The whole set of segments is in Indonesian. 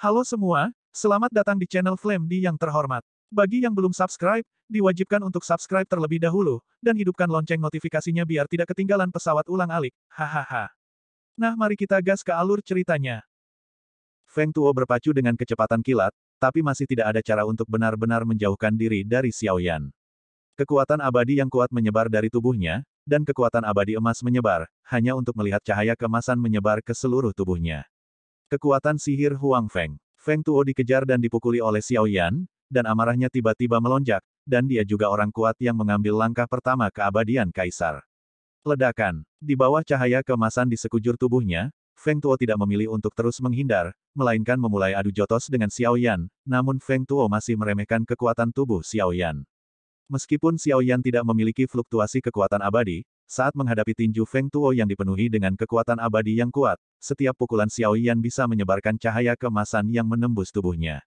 Halo semua, selamat datang di channel Flame D yang terhormat. Bagi yang belum subscribe, diwajibkan untuk subscribe terlebih dahulu, dan hidupkan lonceng notifikasinya biar tidak ketinggalan pesawat ulang-alik. Hahaha. Nah mari kita gas ke alur ceritanya. Feng Tuo berpacu dengan kecepatan kilat, tapi masih tidak ada cara untuk benar-benar menjauhkan diri dari Xiao Yan. Kekuatan abadi yang kuat menyebar dari tubuhnya, dan kekuatan abadi emas menyebar, hanya untuk melihat cahaya keemasan menyebar ke seluruh tubuhnya. Kekuatan sihir Huang Feng. Feng Tuo dikejar dan dipukuli oleh Xiao Yan, dan amarahnya tiba-tiba melonjak, dan dia juga orang kuat yang mengambil langkah pertama ke abadian Kaisar. Ledakan. Di bawah cahaya keemasan di sekujur tubuhnya, Feng Tuo tidak memilih untuk terus menghindar, melainkan memulai adu jotos dengan Xiao Yan, namun Feng Tuo masih meremehkan kekuatan tubuh Xiao Yan. Meskipun Xiao Yan tidak memiliki fluktuasi kekuatan abadi, saat menghadapi tinju Feng Tuo yang dipenuhi dengan kekuatan abadi yang kuat, setiap pukulan Xiao Yan bisa menyebarkan cahaya keemasan yang menembus tubuhnya.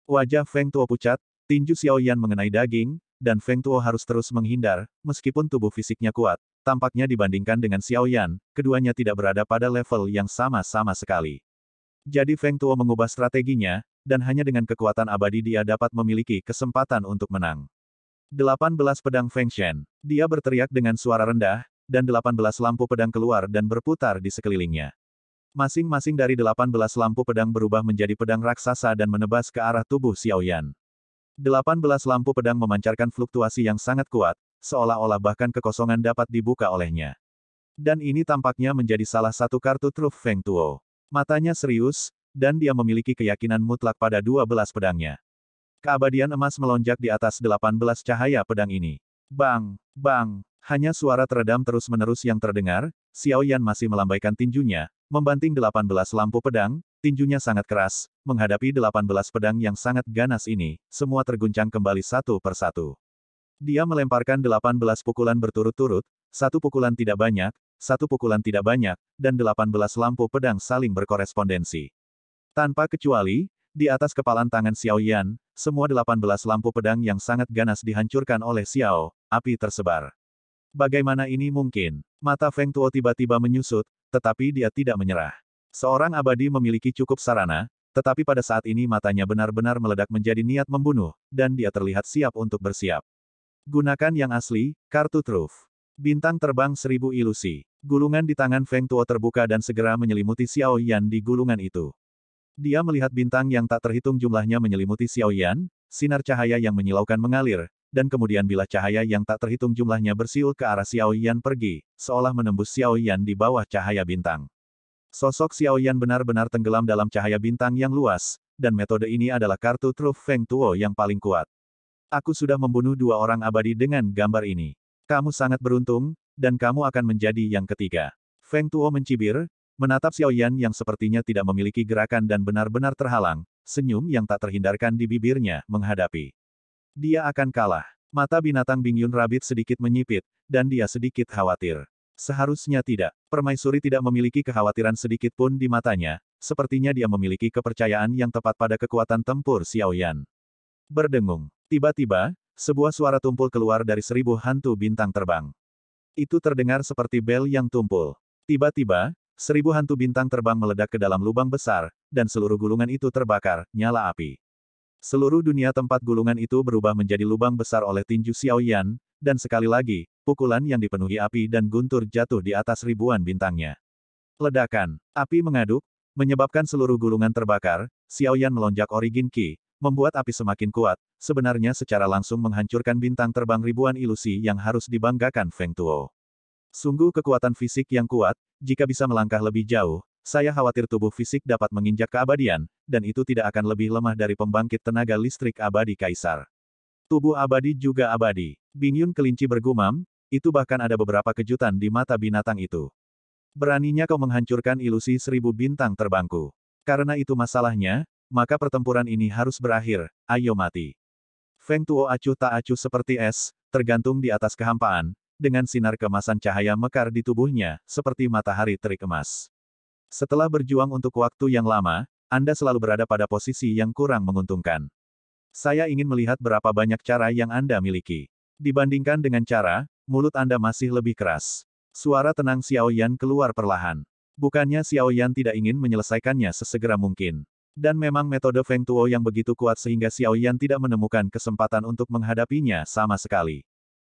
Wajah Feng Tuo pucat, tinju Xiao Yan mengenai daging, dan Feng Tuo harus terus menghindar, meskipun tubuh fisiknya kuat. Tampaknya dibandingkan dengan Xiao Yan, keduanya tidak berada pada level yang sama-sama sekali. Jadi Feng Tuo mengubah strateginya, dan hanya dengan kekuatan abadi dia dapat memiliki kesempatan untuk menang. 18 pedang Feng Shen. Dia berteriak dengan suara rendah, dan 18 lampu pedang keluar dan berputar di sekelilingnya. Masing-masing dari 18 lampu pedang berubah menjadi pedang raksasa dan menebas ke arah tubuh Xiao Yan. 18 lampu pedang memancarkan fluktuasi yang sangat kuat, seolah-olah bahkan kekosongan dapat dibuka olehnya. Dan ini tampaknya menjadi salah satu kartu truf Feng Tuo. Matanya serius, dan dia memiliki keyakinan mutlak pada 12 pedangnya. Keabadian emas melonjak di atas 18 cahaya pedang ini. Bang! Bang! Hanya suara teredam terus-menerus yang terdengar, Xiao Yan masih melambaikan tinjunya, membanting 18 lampu pedang, tinjunya sangat keras, menghadapi 18 pedang yang sangat ganas ini, semua terguncang kembali satu persatu. Dia melemparkan 18 pukulan berturut-turut, satu pukulan tidak banyak, satu pukulan tidak banyak, dan 18 lampu pedang saling berkorespondensi. Tanpa kecuali, di atas kepalan tangan Xiao Yan, semua 18 lampu pedang yang sangat ganas dihancurkan oleh Xiao, api tersebar. Bagaimana ini mungkin? Mata Feng Tuo tiba-tiba menyusut, tetapi dia tidak menyerah. Seorang abadi memiliki cukup sarana, tetapi pada saat ini matanya benar-benar meledak menjadi niat membunuh, dan dia terlihat siap untuk bersiap. Gunakan yang asli, kartu truf. Bintang terbang 1000 ilusi. Gulungan di tangan Feng Tuo terbuka dan segera menyelimuti Xiao Yan di gulungan itu. Dia melihat bintang yang tak terhitung jumlahnya menyelimuti Xiao Yan, sinar cahaya yang menyilaukan mengalir, dan kemudian bilah cahaya yang tak terhitung jumlahnya bersiul ke arah Xiao Yan pergi, seolah menembus Xiao Yan di bawah cahaya bintang. Sosok Xiao Yan benar-benar tenggelam dalam cahaya bintang yang luas, dan metode ini adalah kartu truf Feng Tuo yang paling kuat. Aku sudah membunuh 2 orang abadi dengan gambar ini. Kamu sangat beruntung, dan kamu akan menjadi yang ketiga. Feng Tuo mencibir, menatap Xiao Yan yang sepertinya tidak memiliki gerakan dan benar-benar terhalang, senyum yang tak terhindarkan di bibirnya, menghadapi. Dia akan kalah. Mata binatang Bingyun Rabbit sedikit menyipit, dan dia sedikit khawatir. Seharusnya tidak. Permaisuri tidak memiliki kekhawatiran sedikit pun di matanya, sepertinya dia memiliki kepercayaan yang tepat pada kekuatan tempur Xiao Yan. Berdengung. Tiba-tiba, sebuah suara tumpul keluar dari 1000 hantu bintang terbang. Itu terdengar seperti bel yang tumpul. Tiba-tiba, 1000 hantu bintang terbang meledak ke dalam lubang besar, dan seluruh gulungan itu terbakar, nyala api. Seluruh dunia tempat gulungan itu berubah menjadi lubang besar oleh tinju Xiao Yan, dan sekali lagi, pukulan yang dipenuhi api dan guntur jatuh di atas ribuan bintangnya. Ledakan. Api mengaduk, menyebabkan seluruh gulungan terbakar, Xiao Yan melonjak Origin Qi, membuat api semakin kuat, sebenarnya secara langsung menghancurkan bintang terbang ribuan ilusi yang harus dibanggakan Feng Tuo. Sungguh kekuatan fisik yang kuat, jika bisa melangkah lebih jauh, saya khawatir tubuh fisik dapat menginjak keabadian, dan itu tidak akan lebih lemah dari pembangkit tenaga listrik abadi Kaisar. Tubuh abadi juga abadi. Bingyun kelinci bergumam, itu bahkan ada beberapa kejutan di mata binatang itu. Beraninya kau menghancurkan ilusi 1000 bintang terbangku. Karena itu masalahnya, maka pertempuran ini harus berakhir, ayo mati. Feng Tuo acuh tak acuh seperti es, tergantung di atas kehampaan, dengan sinar keemasan cahaya mekar di tubuhnya, seperti matahari terik emas. Setelah berjuang untuk waktu yang lama, Anda selalu berada pada posisi yang kurang menguntungkan. Saya ingin melihat berapa banyak cara yang Anda miliki. Dibandingkan dengan cara, mulut Anda masih lebih keras. Suara tenang Xiao Yan keluar perlahan. Bukannya Xiao Yan tidak ingin menyelesaikannya sesegera mungkin. Dan memang metode Feng Tuo yang begitu kuat sehingga Xiao Yan tidak menemukan kesempatan untuk menghadapinya sama sekali.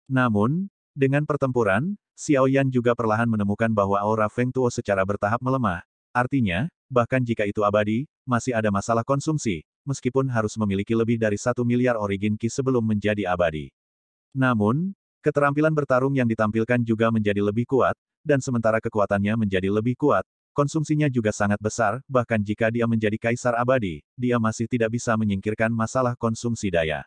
Namun, dengan pertempuran, Xiao Yan juga perlahan menemukan bahwa aura Feng Tuo secara bertahap melemah. Artinya, bahkan jika itu abadi, masih ada masalah konsumsi, meskipun harus memiliki lebih dari 1 miliar origin Qi sebelum menjadi abadi. Namun, keterampilan bertarung yang ditampilkan juga menjadi lebih kuat, dan sementara kekuatannya menjadi lebih kuat, konsumsinya juga sangat besar, bahkan jika dia menjadi kaisar abadi, dia masih tidak bisa menyingkirkan masalah konsumsi daya.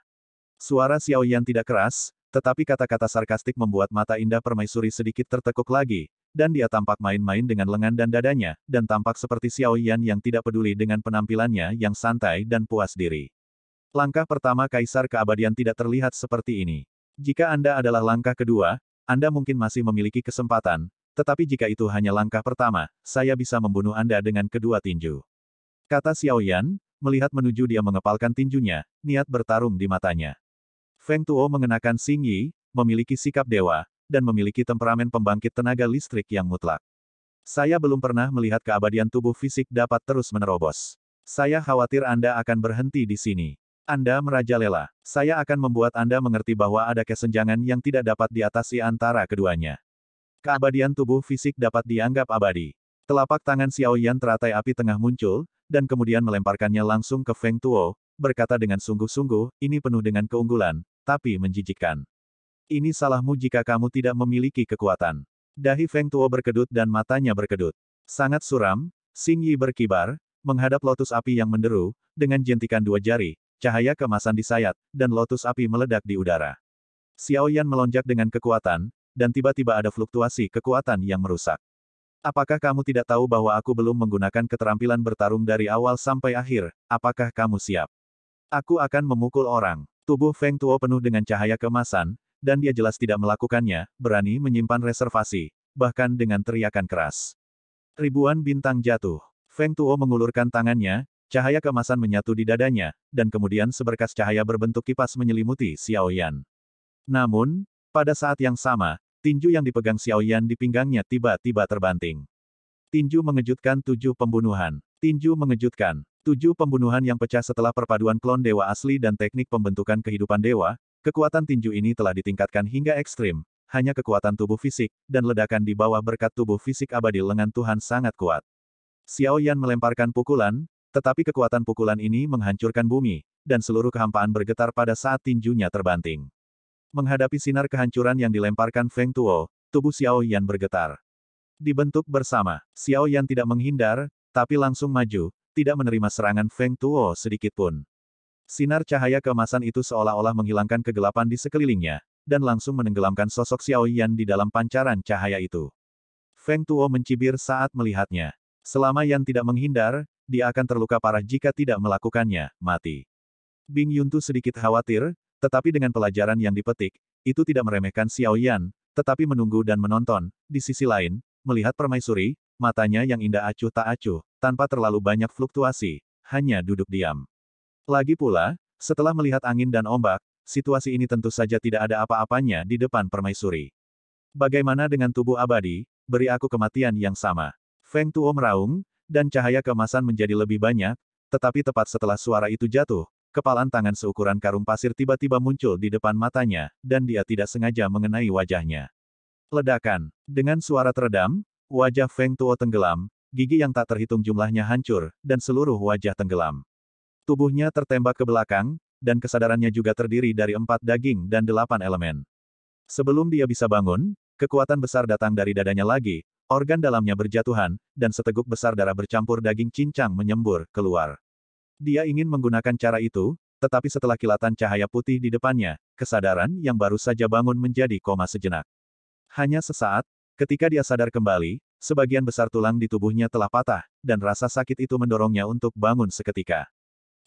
Suara Xiao Yan tidak keras, tetapi kata-kata sarkastik membuat mata indah permaisuri sedikit tertekuk lagi, dan dia tampak main-main dengan lengan dan dadanya, dan tampak seperti Xiao Yan yang tidak peduli dengan penampilannya yang santai dan puas diri. Langkah pertama kaisar keabadian tidak terlihat seperti ini. Jika Anda adalah langkah kedua, Anda mungkin masih memiliki kesempatan, tetapi jika itu hanya langkah pertama, saya bisa membunuh Anda dengan kedua tinju. Kata Xiao Yan, melihat menuju dia mengepalkan tinjunya, niat bertarung di matanya. Feng Tuo mengenakan Xing Yi, memiliki sikap dewa, dan memiliki temperamen pembangkit tenaga listrik yang mutlak. Saya belum pernah melihat keabadian tubuh fisik dapat terus menerobos. Saya khawatir Anda akan berhenti di sini. Anda merajalela. Saya akan membuat Anda mengerti bahwa ada kesenjangan yang tidak dapat diatasi antara keduanya. Keabadian tubuh fisik dapat dianggap abadi. Telapak tangan Xiao Yan teratai api tengah muncul, dan kemudian melemparkannya langsung ke Feng Tuo, berkata dengan sungguh-sungguh, ini penuh dengan keunggulan, tapi menjijikkan. Ini salahmu jika kamu tidak memiliki kekuatan. Dahi Feng Tuo berkedut dan matanya berkedut. Sangat suram, Xing Yi berkibar, menghadap lotus api yang menderu, dengan jentikan dua jari, cahaya keemasan disayat, dan lotus api meledak di udara. Xiao Yan melonjak dengan kekuatan, dan tiba-tiba ada fluktuasi kekuatan yang merusak. Apakah kamu tidak tahu bahwa aku belum menggunakan keterampilan bertarung dari awal sampai akhir? Apakah kamu siap? Aku akan memukul orang. Tubuh Feng Tuo penuh dengan cahaya keemasan, dan dia jelas tidak melakukannya, berani menyimpan reservasi, bahkan dengan teriakan keras. Ribuan bintang jatuh. Feng Tuo mengulurkan tangannya, cahaya keemasan menyatu di dadanya, dan kemudian seberkas cahaya berbentuk kipas menyelimuti Xiao Yan. Namun, pada saat yang sama, tinju yang dipegang Xiao Yan di pinggangnya tiba-tiba terbanting. Tinju mengejutkan 7 pembunuhan. Tinju mengejutkan. 7 pembunuhan yang pecah setelah perpaduan klon dewa asli dan teknik pembentukan kehidupan dewa, kekuatan tinju ini telah ditingkatkan hingga ekstrim, hanya kekuatan tubuh fisik, dan ledakan di bawah berkat tubuh fisik abadi lengan Tuhan sangat kuat. Xiao Yan melemparkan pukulan, tetapi kekuatan pukulan ini menghancurkan bumi, dan seluruh kehampaan bergetar pada saat tinjunya terbanting. Menghadapi sinar kehancuran yang dilemparkan Feng Tuo, tubuh Xiao Yan bergetar. Dibentuk bersama, Xiao Yan tidak menghindar, tapi langsung maju, tidak menerima serangan Feng Tuo sedikitpun. Sinar cahaya keemasan itu seolah-olah menghilangkan kegelapan di sekelilingnya, dan langsung menenggelamkan sosok Xiao Yan di dalam pancaran cahaya itu. Feng Tuo mencibir saat melihatnya. Selama Yan tidak menghindar, dia akan terluka parah jika tidak melakukannya, mati. Bing Yuntu sedikit khawatir, tetapi dengan pelajaran yang dipetik, itu tidak meremehkan Xiao Yan, tetapi menunggu dan menonton. Di sisi lain, melihat permaisuri, matanya yang indah acuh tak acuh, tanpa terlalu banyak fluktuasi, hanya duduk diam. Lagi pula, setelah melihat angin dan ombak, situasi ini tentu saja tidak ada apa-apanya di depan permaisuri. Bagaimana dengan tubuh abadi, beri aku kematian yang sama. Feng Tuo meraung, dan cahaya keemasan menjadi lebih banyak, tetapi tepat setelah suara itu jatuh, kepalan tangan seukuran karung pasir tiba-tiba muncul di depan matanya, dan dia tidak sengaja mengenai wajahnya. Ledakan. Dengan suara teredam, wajah Feng Tuo tenggelam, gigi yang tak terhitung jumlahnya hancur, dan seluruh wajah tenggelam. Tubuhnya tertembak ke belakang, dan kesadarannya juga terdiri dari 4 daging dan 8 elemen. Sebelum dia bisa bangun, kekuatan besar datang dari dadanya lagi, organ dalamnya berjatuhan, dan seteguk besar darah bercampur daging cincang menyembur keluar. Dia ingin menggunakan cara itu, tetapi setelah kilatan cahaya putih di depannya, kesadaran yang baru saja bangun menjadi koma sejenak. Hanya sesaat, ketika dia sadar kembali, sebagian besar tulang di tubuhnya telah patah, dan rasa sakit itu mendorongnya untuk bangun seketika.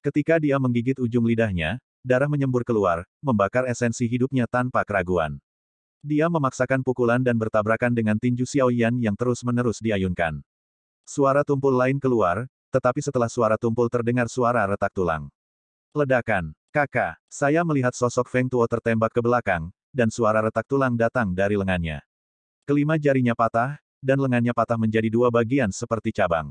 Ketika dia menggigit ujung lidahnya, darah menyembur keluar, membakar esensi hidupnya tanpa keraguan. Dia memaksakan pukulan dan bertabrakan dengan tinju Xiao Yan yang terus-menerus diayunkan. Suara tumpul lain keluar, tetapi setelah suara tumpul terdengar suara retak tulang. Ledakan. Kakak, saya melihat sosok Feng Tuo tertembak ke belakang, dan suara retak tulang datang dari lengannya. Kelima jarinya patah, dan lengannya patah menjadi 2 bagian seperti cabang.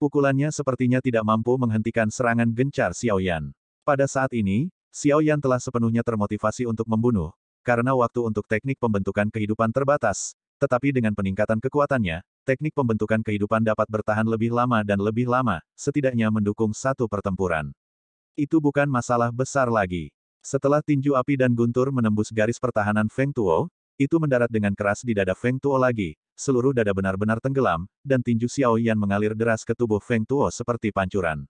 Pukulannya sepertinya tidak mampu menghentikan serangan gencar Xiao Yan. Pada saat ini, Xiao Yan telah sepenuhnya termotivasi untuk membunuh, karena waktu untuk teknik pembentukan kehidupan terbatas, tetapi dengan peningkatan kekuatannya, teknik pembentukan kehidupan dapat bertahan lebih lama, setidaknya mendukung satu pertempuran. Itu bukan masalah besar lagi. Setelah tinju api dan guntur menembus garis pertahanan Feng Tuo, itu mendarat dengan keras di dada Feng Tuo lagi, seluruh dada benar-benar tenggelam, dan tinju Xiao Yan mengalir deras ke tubuh Feng Tuo seperti pancuran.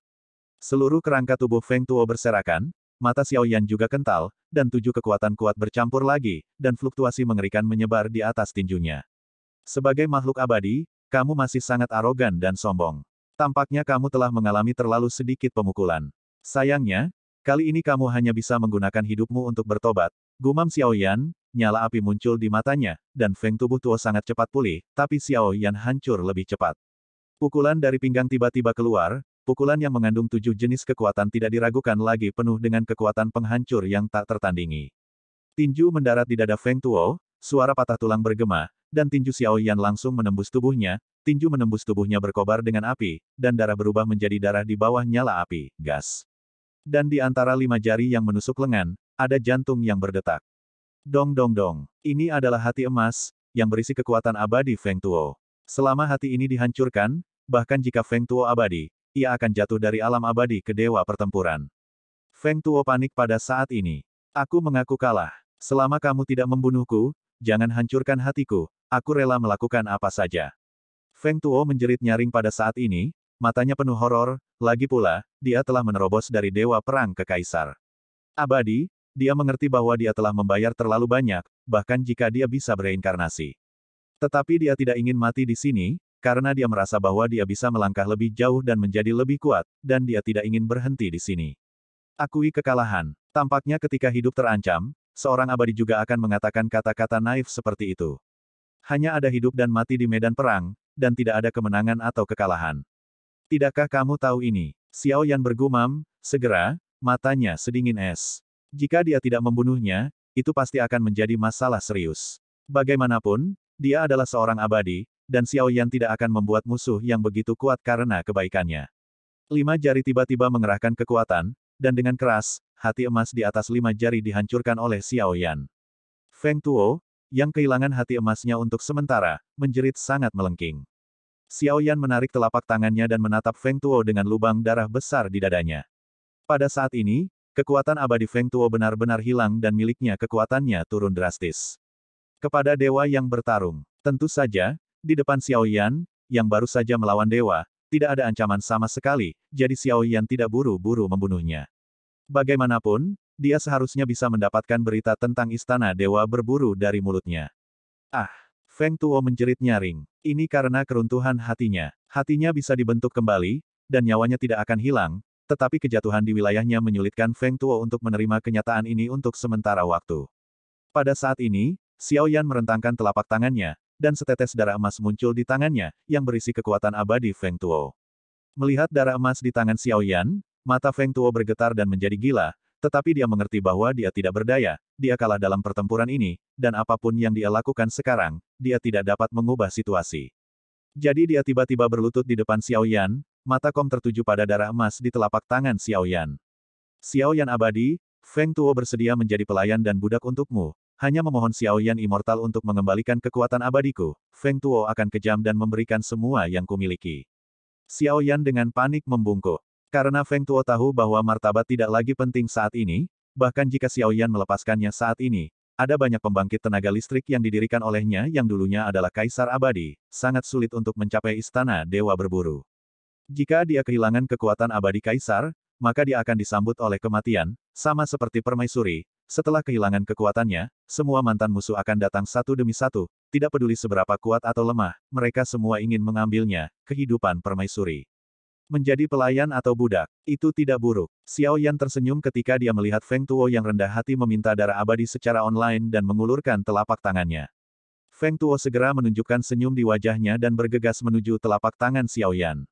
Seluruh kerangka tubuh Feng Tuo berserakan, mata Xiao Yan juga kental, dan 7 kekuatan kuat bercampur lagi, dan fluktuasi mengerikan menyebar di atas tinjunya. Sebagai makhluk abadi, kamu masih sangat arogan dan sombong. Tampaknya kamu telah mengalami terlalu sedikit pemukulan. Sayangnya, kali ini kamu hanya bisa menggunakan hidupmu untuk bertobat. Gumam Xiao Yan, nyala api muncul di matanya, dan Feng tubuh Tuo sangat cepat pulih, tapi Xiao Yan hancur lebih cepat. Pukulan dari pinggang tiba-tiba keluar, pukulan yang mengandung 7 jenis kekuatan tidak diragukan lagi penuh dengan kekuatan penghancur yang tak tertandingi. Tinju mendarat di dada Feng Tuo, suara patah tulang bergema, dan tinju Xiao Yan langsung menembus tubuhnya, tinju menembus tubuhnya berkobar dengan api, dan darah berubah menjadi darah di bawah nyala api, gas. Dan di antara 5 jari yang menusuk lengan, ada jantung yang berdetak. Dong dong dong. Ini adalah hati emas, yang berisi kekuatan abadi Feng Tuo. Selama hati ini dihancurkan, bahkan jika Feng Tuo abadi, ia akan jatuh dari alam abadi ke dewa pertempuran. Feng Tuo panik pada saat ini. Aku mengaku kalah. Selama kamu tidak membunuhku, jangan hancurkan hatiku, aku rela melakukan apa saja. Feng Tuo menjerit nyaring pada saat ini, matanya penuh horor, lagi pula, dia telah menerobos dari dewa perang ke kaisar abadi, dia mengerti bahwa dia telah membayar terlalu banyak, bahkan jika dia bisa bereinkarnasi. Tetapi dia tidak ingin mati di sini, karena dia merasa bahwa dia bisa melangkah lebih jauh dan menjadi lebih kuat, dan dia tidak ingin berhenti di sini. Akui kekalahan. Tampaknya ketika hidup terancam, seorang abadi juga akan mengatakan kata-kata naif seperti itu. Hanya ada hidup dan mati di medan perang, dan tidak ada kemenangan atau kekalahan. Tidakkah kamu tahu ini? Xiao Yan bergumam, segera, matanya sedingin es. Jika dia tidak membunuhnya, itu pasti akan menjadi masalah serius. Bagaimanapun, dia adalah seorang abadi, dan Xiao Yan tidak akan membuat musuh yang begitu kuat karena kebaikannya. 5 jari tiba-tiba mengerahkan kekuatan, dan dengan keras, hati emas di atas 5 jari dihancurkan oleh Xiao Yan. Feng Tuo, yang kehilangan hati emasnya untuk sementara, menjerit sangat melengking. Xiao Yan menarik telapak tangannya dan menatap Feng Tuo dengan lubang darah besar di dadanya. Pada saat ini, kekuatan abadi Feng Tuo benar-benar hilang dan miliknya kekuatannya turun drastis. Kepada dewa yang bertarung, tentu saja, di depan Xiao Yan, yang baru saja melawan dewa, tidak ada ancaman sama sekali, jadi Xiao Yan tidak buru-buru membunuhnya. Bagaimanapun, dia seharusnya bisa mendapatkan berita tentang istana dewa berburu dari mulutnya. Ah! Feng Tuo menjerit nyaring. Ini karena keruntuhan hatinya. Hatinya bisa dibentuk kembali, dan nyawanya tidak akan hilang, tetapi kejatuhan di wilayahnya menyulitkan Feng Tuo untuk menerima kenyataan ini untuk sementara waktu. Pada saat ini, Xiao Yan merentangkan telapak tangannya, dan setetes darah emas muncul di tangannya, yang berisi kekuatan abadi Feng Tuo. Melihat darah emas di tangan Xiao Yan, mata Feng Tuo bergetar dan menjadi gila, tetapi dia mengerti bahwa dia tidak berdaya, dia kalah dalam pertempuran ini, dan apapun yang dia lakukan sekarang, dia tidak dapat mengubah situasi. Jadi dia tiba-tiba berlutut di depan Xiao Yan, mata Kom tertuju pada darah emas di telapak tangan Xiao Yan. Xiao Yan abadi, Feng Tuo bersedia menjadi pelayan dan budak untukmu, hanya memohon Xiao Yan immortal untuk mengembalikan kekuatan abadiku, Feng Tuo akan kejam dan memberikan semua yang kumiliki. Xiao Yan dengan panik membungkuk. Karena Feng Tuo tahu bahwa martabat tidak lagi penting saat ini, bahkan jika Xiao Yan melepaskannya saat ini, ada banyak pembangkit tenaga listrik yang didirikan olehnya yang dulunya adalah kaisar abadi, sangat sulit untuk mencapai istana dewa berburu. Jika dia kehilangan kekuatan abadi kaisar, maka dia akan disambut oleh kematian, sama seperti permaisuri. Setelah kehilangan kekuatannya, semua mantan musuh akan datang satu demi satu, tidak peduli seberapa kuat atau lemah, mereka semua ingin mengambilnya, kehidupan permaisuri. Menjadi pelayan atau budak, itu tidak buruk. Xiao Yan tersenyum ketika dia melihat Feng Tuo yang rendah hati meminta darah abadi secara online dan mengulurkan telapak tangannya. Feng Tuo segera menunjukkan senyum di wajahnya dan bergegas menuju telapak tangan Xiao Yan.